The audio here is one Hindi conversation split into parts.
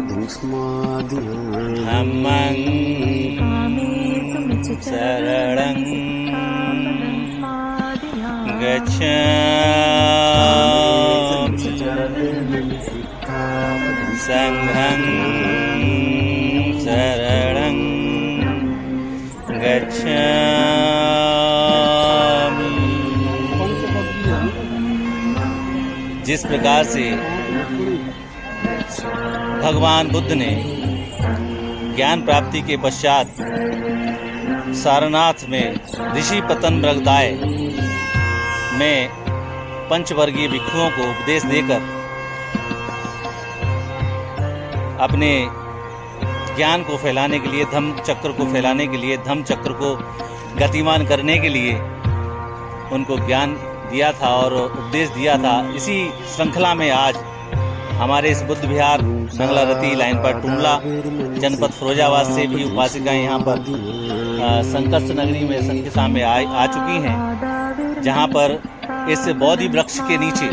धम्मं शरणं गच्छामि संघं शरणं गच्छामि। जिस प्रकार से भगवान बुद्ध ने ज्ञान प्राप्ति के पश्चात सारनाथ में ऋषि पतन मृगदाय में पंचवर्गीय भिक्षुओं को उपदेश देकर अपने ज्ञान को फैलाने के लिए, धम्म चक्र को फैलाने के लिए, धम्म चक्र को गतिमान करने के लिए उनको ज्ञान दिया था और उपदेश दिया था। इसी श्रृंखला में आज हमारे इस बुद्ध विहार मंगलारती लाइन पर टुंडला जनपद फिरोजाबाद से भी उपासिकाएं यहाँ पर संकष्ट नगरी में संकिसा में आ चुकी हैं, जहाँ पर इस बोधि वृक्ष के नीचे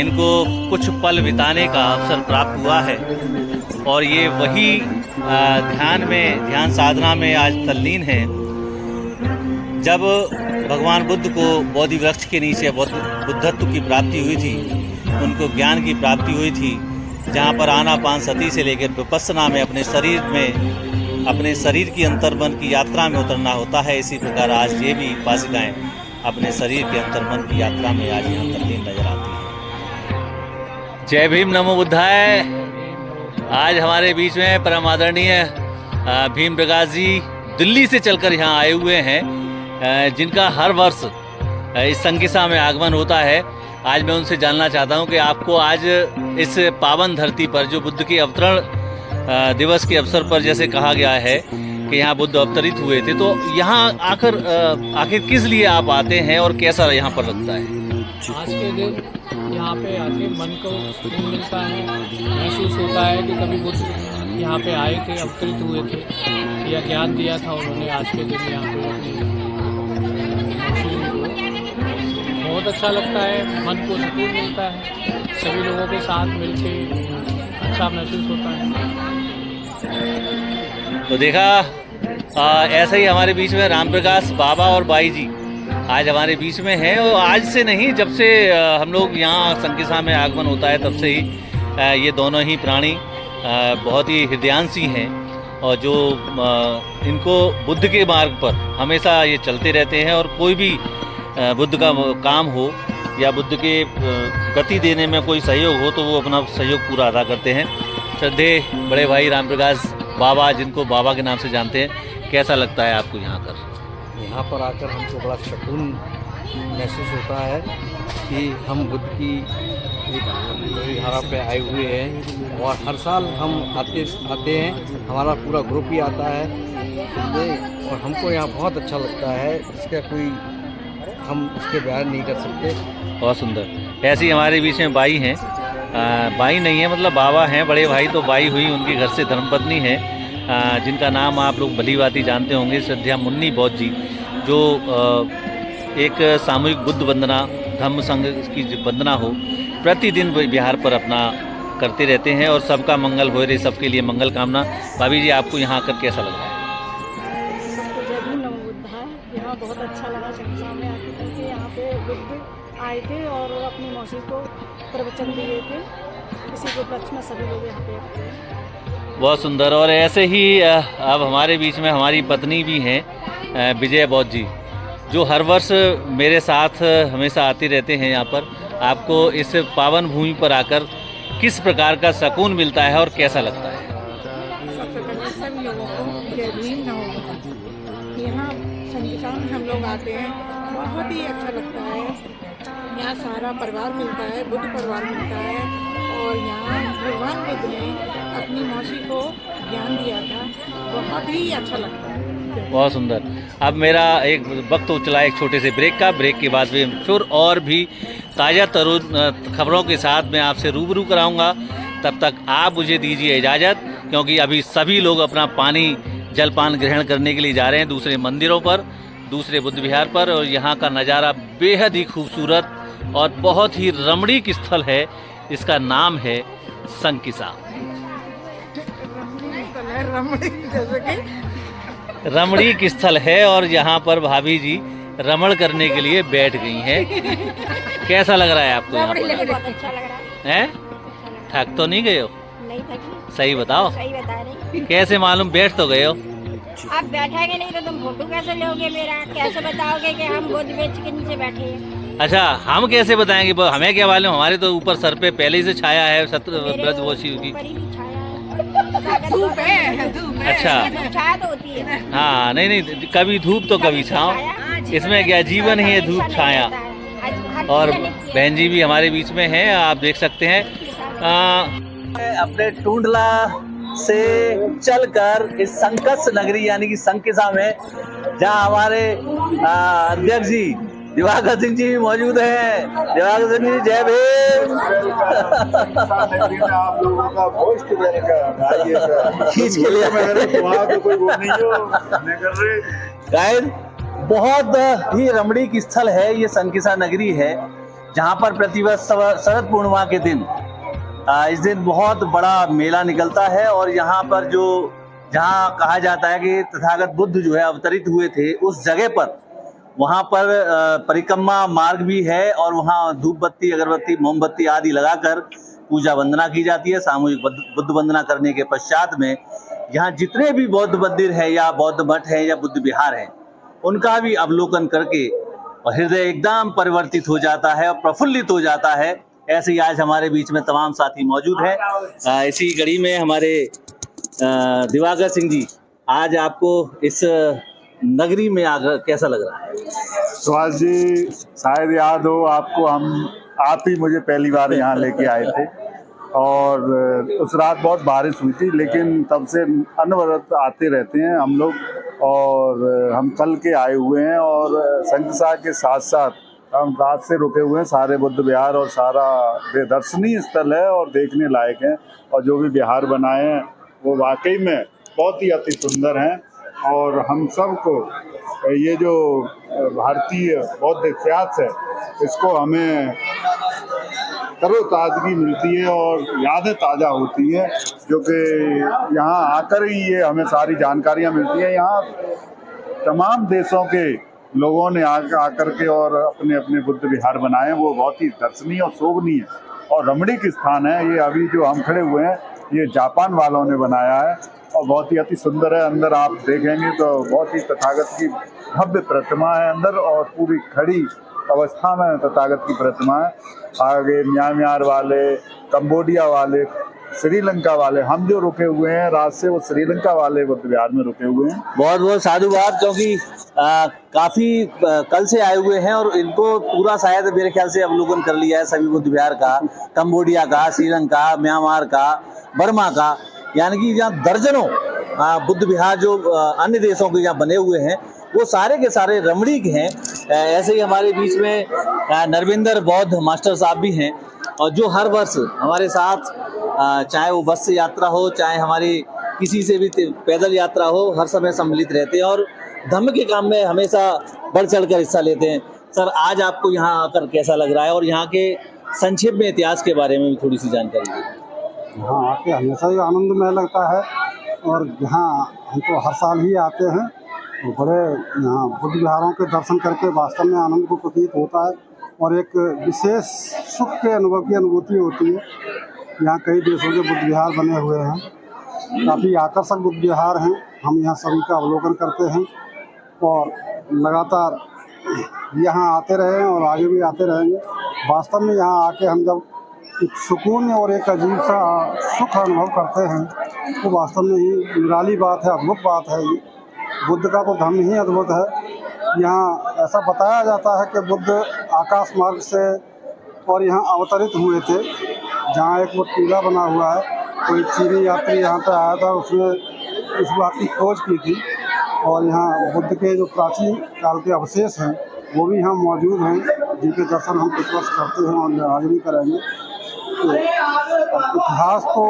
इनको कुछ पल बिताने का अवसर प्राप्त हुआ है और ये वही ध्यान साधना में आज तल्लीन है। जब भगवान बुद्ध को बोधि वृक्ष के नीचे बुद्धत्व की प्राप्ति हुई थी, उनको ज्ञान की प्राप्ति हुई थी, जहाँ पर आनापानसती से लेकर विपस्सना में अपने शरीर की अंतर्मन की यात्रा में उतरना होता है। इसी प्रकार आज ये भी उपासिकाएं अपने शरीर के अंतर्मन की यात्रा में आज यहाँ तल्लीन नजर आती है। जय भीम, नमो बुद्धाय। आज हमारे बीच में परम आदरणीय भीम प्रकाश जी दिल्ली से चलकर यहाँ आए हुए हैं, जिनका हर वर्ष इस संकिसा में आगमन होता है। आज मैं उनसे जानना चाहता हूँ कि आपको आज इस पावन धरती पर जो बुद्ध के अवतरण दिवस के अवसर पर जैसे कहा गया है कि यहाँ बुद्ध अवतरित हुए थे, तो यहाँ आखिर किस लिए आप आते हैं और कैसा यहाँ पर लगता है? आज के दिन यहाँ पे आके मन को सुकून मिलता है, महसूस होता है कि कभी बुद्ध यहाँ पे आए थे, अवतरित हुए थे या ज्ञान दिया था उन्होंने। आज के दिन यहाँ पे बहुत अच्छा लगता है, मन को सुकून मिलता है, सभी लोगों के साथ मिलके अच्छा महसूस होता है। तो देखा ऐसे ही हमारे बीच में राम प्रकाश बाबा और बाई जी आज हमारे बीच में हैं, और आज से नहीं, जब से हम लोग यहाँ संकिसा में आगमन होता है तब से ही ये दोनों ही प्राणी बहुत ही हृदयांशी हैं और जो इनको बुद्ध के मार्ग पर हमेशा ये चलते रहते हैं और कोई भी बुद्ध का काम हो या बुद्ध के गति देने में कोई सहयोग हो तो वो अपना सहयोग पूरा अदा करते हैं। श्रद्धेय बड़े भाई राम प्रकाश बाबा, जिनको बाबा के नाम से जानते हैं, कैसा लगता है आपको यहाँ पर? यहाँ पर आकर हमको बड़ा सुकून महसूस होता है कि हम बुद्ध की एक धारा पे आए हुए हैं और हर साल हम आते हैं, हमारा पूरा ग्रुप ही आता है और हमको यहाँ बहुत अच्छा लगता है। इसका कोई हम उसके बयान नहीं कर सकते। बहुत सुंदर। ऐसे ही हमारे बीच में बाई हैं, बाई नहीं है मतलब बाबा हैं, बड़े भाई तो बाई हुई, उनके घर से धर्मपत्नी है जिनका नाम आप लोग भली भांति जानते होंगे, श्रद्धा मुन्नी बौद्ध जी, जो एक सामूहिक बुद्ध वंदना, धम्म संघ की वंदना हो प्रतिदिन बिहार पर अपना करते रहते हैं और सबका मंगल हो रही, सबके लिए मंगल कामना। भाभी जी, आपको यहाँ आकर कैसा लग रहा है? सबको जय भीम, नमो बुद्धाय। यहाँ बहुत अच्छा लगा संकिसा में आके, क्योंकि यहाँ पे बुद्ध आए थे और अपनी मौसी को प्रवचन दिए थे। इसी के उपलक्ष्य में सभी लोग यहाँ पे आते हैं। बहुत सुंदर। और ऐसे ही अब हमारे बीच में हमारी पत्नी भी हैं, विजय बौद्ध जी, जो हर वर्ष मेरे साथ हमेशा आते रहते हैं यहाँ पर। आपको इस पावन भूमि पर आकर किस प्रकार का सुकून मिलता है और कैसा लगता है? सबसे पहले सभी लोगों को जय भीम, नमो बुद्धाय। यहाँ संकिसा में हम लोग आते हैं, बहुत ही अच्छा लगता है। यहाँ सारा परिवार मिलता है, बुद्ध परिवार मिलता है और यहाँ भगवान बुद्ध ने अपनी मौसी को ज्ञान दिया था, बहुत ही अच्छा लगता है। बहुत सुंदर। अब मेरा एक वक्त हो चला एक छोटे से ब्रेक का। ब्रेक के बाद में फिर और भी ताज़ा तरुण खबरों के साथ मैं आपसे रूबरू कराऊंगा। तब तक आप मुझे दीजिए इजाज़त, क्योंकि अभी सभी लोग अपना पानी जलपान ग्रहण करने के लिए जा रहे हैं दूसरे मंदिरों पर, दूसरे बुद्ध विहार पर। और यहाँ का नज़ारा बेहद ही खूबसूरत और बहुत ही रमणीक स्थल है। इसका नाम है संकिसा। रमणीक जैसे कि रमणीक स्थल है और यहाँ पर भाभी जी रमण करने के लिए बैठ गई हैं। कैसा लग रहा है आपको यहाँ पर? बहुत अच्छा लग रहा है। हैं? थक तो नहीं गए हो? नहीं थकी। सही बताओ, सही बता रही। कैसे मालूम बैठ तो गए हो? आप बैठेंगे नहीं तो तुम फोटो कैसे लोगे मेरा? कैसे बताओगे कि हम बुद्ध बेच के नीचे बैठे हैं? अच्छा, हम कैसे बताएंगे? हमें क्या मालूम, हमारे तो ऊपर सर पे पहले ही से छाया है मेरे ब्रजवोशी की। ऊपर ही भी छाया है। धूप है, धूप है। अच्छा, छाया तो होती है। हाँ, नहीं, कभी धूप तो कभी छाँव, इसमें क्या जीवन ही है धूप छाया। और बहन जी भी हमारे बीच में हैं, आप देख सकते हैं। अपने टूंडला से चलकर इस संकस नगरी यानी कि संकिसा में, जहां हमारे अध्यक्ष जी दिवाकर सिंह जी भी मौजूद हैं। दिवाकर सिंह जी जय भीम। आप लोगों का पोस्ट खींच के लिए वहाँ तो कोई वो नहीं हो गाइड। बहुत ही रमणीक स्थल है ये संकिसा नगरी है, जहाँ पर प्रतिवर्ष शरद पूर्णिमा के दिन इस दिन बहुत बड़ा मेला निकलता है। और यहाँ पर जहाँ कहा जाता है कि तथागत बुद्ध जो है अवतरित हुए थे, उस जगह पर वहाँ पर परिक्रमा मार्ग भी है और वहाँ धूप बत्ती, अगरबत्ती, मोमबत्ती आदि लगाकर पूजा वंदना की जाती है। सामूहिक बुद्ध वंदना करने के पश्चात में यहाँ जितने भी बौद्ध मंदिर है या बौद्ध मठ है या बुद्ध विहार है, उनका भी अवलोकन करके और हृदय एकदम परिवर्तित हो जाता है और प्रफुल्लित हो जाता है। ऐसे ही आज हमारे बीच में तमाम साथी मौजूद हैं। इसी कड़ी में हमारे दिवाकर सिंह जी, आज आपको इस नगरी में आकर कैसा लग रहा है? सुभाष जी, शायद याद हो आपको, आप ही मुझे पहली बार यहाँ लेके आए थे और उस रात बहुत बारिश हुई थी, लेकिन तब से अनवरत आते रहते हैं हम लोग। और हम कल के आए हुए हैं और संकिसा के साथ साथ हम रात से रुके हुए हैं। सारे बुद्ध विहार और सारा दर्शनीय स्थल है और देखने लायक है। और जो भी विहार बनाए हैं वो वाकई में बहुत ही अति सुंदर हैं। और हम सबको ये जो भारतीय बौद्ध इतिहास है, इसको हमें तरोताजगी मिलती है और यादें ताज़ा होती हैं, जो कि यहाँ आकर ही ये हमें सारी जानकारियाँ मिलती हैं। यहाँ तमाम देशों के लोगों ने आकर के और अपने अपने बुद्ध विहार बनाए हैं। वो बहुत ही दर्शनीय और शोभनीय और रमणीक स्थान है। ये अभी जो हम खड़े हुए हैं, ये जापान वालों ने बनाया है और बहुत ही अति सुंदर है। अंदर आप देखेंगे तो बहुत ही तथागत की भव्य प्रतिमा है अंदर, और पूरी खड़ी अवस्था में तथागत की प्रतिमा है। आगे म्यांमार वाले, कंबोडिया वाले, श्रीलंका वाले, हम जो रुके हुए हैं रात से, वो श्रीलंका वाले बुद्ध विहार में रुके हुए हैं। बहुत बहुत साधुवाद, क्योंकि काफी कल से आए हुए हैं और इनको पूरा शायद मेरे ख्याल से अवलोकन कर लिया है सभी बुद्ध विहार का, कंबोडिया का, श्रीलंका, म्यांमार का, बर्मा का, यानी कि यहाँ दर्जनों बुद्ध विहार जो अन्य देशों के यहाँ बने हुए हैं, वो सारे के सारे रमणीक हैं। ऐसे ही हमारे बीच में नरविंदर बौद्ध मास्टर साहब भी हैं, और जो हर वर्ष हमारे साथ, चाहे वो बस से यात्रा हो, चाहे हमारी किसी से भी पैदल यात्रा हो, हर समय सम्मिलित रहते हैं और धम्म के काम में हमेशा बढ़ चढ़ कर हिस्सा लेते हैं। सर, आज आपको यहाँ आकर कैसा लग रहा है और यहाँ के संक्षेप में इतिहास के बारे में भी थोड़ी सी जानकारी दें। यहाँ आके हमेशा ही आनंदमय लगता है और यहाँ हम तो हर साल ही आते हैं। तो बड़े यहाँ बुद्ध विहारों के दर्शन करके वास्तव में आनंद को प्रतीत होता है और एक विशेष सुख के अनुभव की अनुभूति होती है। यहाँ कई देशों के बुद्ध विहार बने हुए हैं, काफ़ी आकर्षक बुद्ध विहार हैं। हम यहाँ सभी का अवलोकन करते हैं और लगातार यहाँ आते रहे और आगे भी आते रहेंगे। वास्तव में यहाँ आके हम जब एक सुकून और एक अजीब सा सुख अनुभव करते हैं, तो वास्तव में ही निराली बात है, अद्भुत बात है। ये बुद्ध का तो धम्म ही अद्भुत है। यहाँ ऐसा बताया जाता है कि बुद्ध आकाश मार्ग से और यहाँ अवतरित हुए थे। जहाँ एक वो टीला बना हुआ है, कोई चीनी यात्री यहाँ पे आया था, उसने इस बात की खोज की थी और यहाँ बुद्ध के जो प्राचीन काल के अवशेष हैं वो भी यहाँ मौजूद हैं, जिनके दर्शन हम कुछ वर्ष करते हैं और आगे भी करेंगे। तो इतिहास तो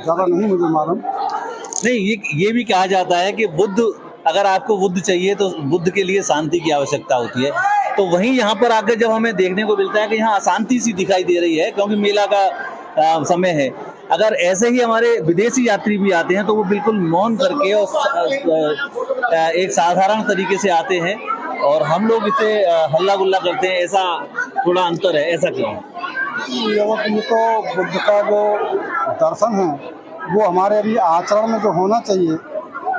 ज़्यादा नहीं मुझे मालूम। नहीं, ये भी कहा जाता है कि बुद्ध, अगर आपको बुद्ध चाहिए तो बुद्ध के लिए शांति की आवश्यकता होती है। तो वहीं यहाँ पर आकर जब हमें देखने को मिलता है कि यहाँ अशांति सी दिखाई दे रही है, क्योंकि मेला का समय है। अगर ऐसे ही हमारे विदेशी यात्री भी आते हैं तो वो बिल्कुल मौन करके और एक साधारण तरीके से आते हैं, और हम लोग इसे हल्ला गुल्ला करते हैं, ऐसा थोड़ा अंतर है। ऐसा क्यों? ये तो बुद्ध का जो दर्शन है वो हमारे अभी आचरण में जो होना चाहिए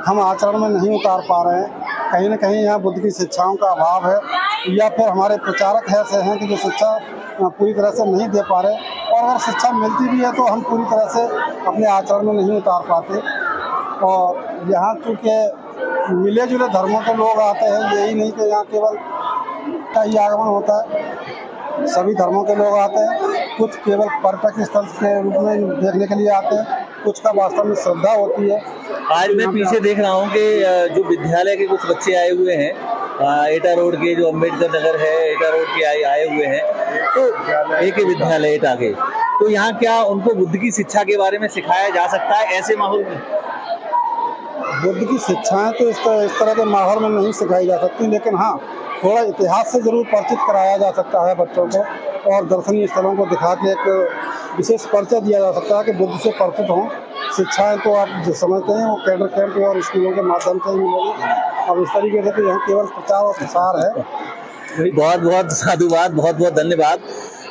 हम आचरण में नहीं उतार पा रहे हैं। कहीं ना कहीं यहाँ बुद्ध की शिक्षाओं का अभाव है, या फिर हमारे प्रचारक ऐसे हैं कि जो शिक्षा पूरी तरह से नहीं दे पा रहे, और अगर शिक्षा मिलती भी है तो हम पूरी तरह से अपने आचरण में नहीं उतार पाते। और यहाँ चूँकि मिले जुले धर्मों के लोग आते हैं, यही नहीं कि यहाँ केवल का ही आगमन होता है, सभी धर्मों के लोग आते हैं। कुछ केवल पर्यटक स्थल के रूप में देखने के लिए आते हैं, कुछ का वास्तव में श्रद्धा होती है। आज मैं पीछे देख रहा हूँ कि जो विद्यालय के कुछ बच्चे आए हुए हैं, एटा रोड के, जो अम्बेडकर नगर है, एटा रोड के आए हुए हैं, तो एक विद्यालय एटा के, तो यहाँ क्या उनको बुद्ध की शिक्षा के बारे में सिखाया जा सकता है ऐसे माहौल में? बुद्ध की शिक्षाएं तो इस तरह के माहौल में नहीं सिखाई जा सकती, लेकिन हाँ थोड़ा इतिहास से जरूर परिचित कराया जा सकता है बच्चों को, और दर्शनीय स्थलों को दिखा के एक विशेष परिचय दिया जा सकता है कि बुद्ध से परिचित हों। शिक्षाएं तो आप जो समझते हैं वो कैडर कैंप और स्कूलों के माध्यम से ही मिलेगी। अब इस तरीके से तो यहाँ केवल प्रचार और प्रसार है। बहुत बहुत साधुवाद, बहुत बहुत धन्यवाद।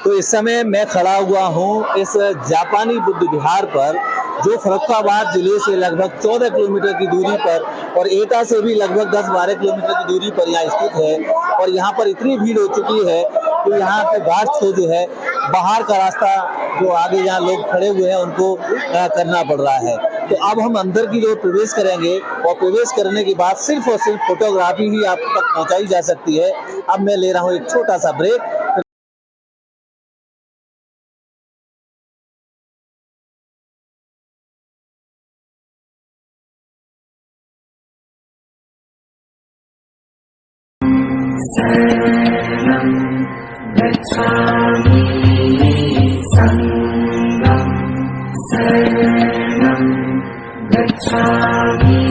तो इस समय मैं खड़ा हुआ हूँ इस जापानी बुद्ध विहार पर, जो फर्रुखाबाद जिले से लगभग 14 किलोमीटर की दूरी पर और एटा से भी लगभग 10-12 किलोमीटर की दूरी पर यहाँ स्थित है। और यहाँ पर इतनी भीड़ हो चुकी है तो यहाँ पे गार्ड्स को जो है बाहर का रास्ता, जो आगे जहाँ लोग खड़े हुए हैं उनको करना पड़ रहा है। तो अब हम अंदर की जो प्रवेश करेंगे, और प्रवेश करने के बाद सिर्फ और सिर्फ फोटोग्राफी ही आप तक पहुँचाई जा सकती है। अब मैं ले रहा हूँ एक छोटा सा ब्रेक। गच्छामि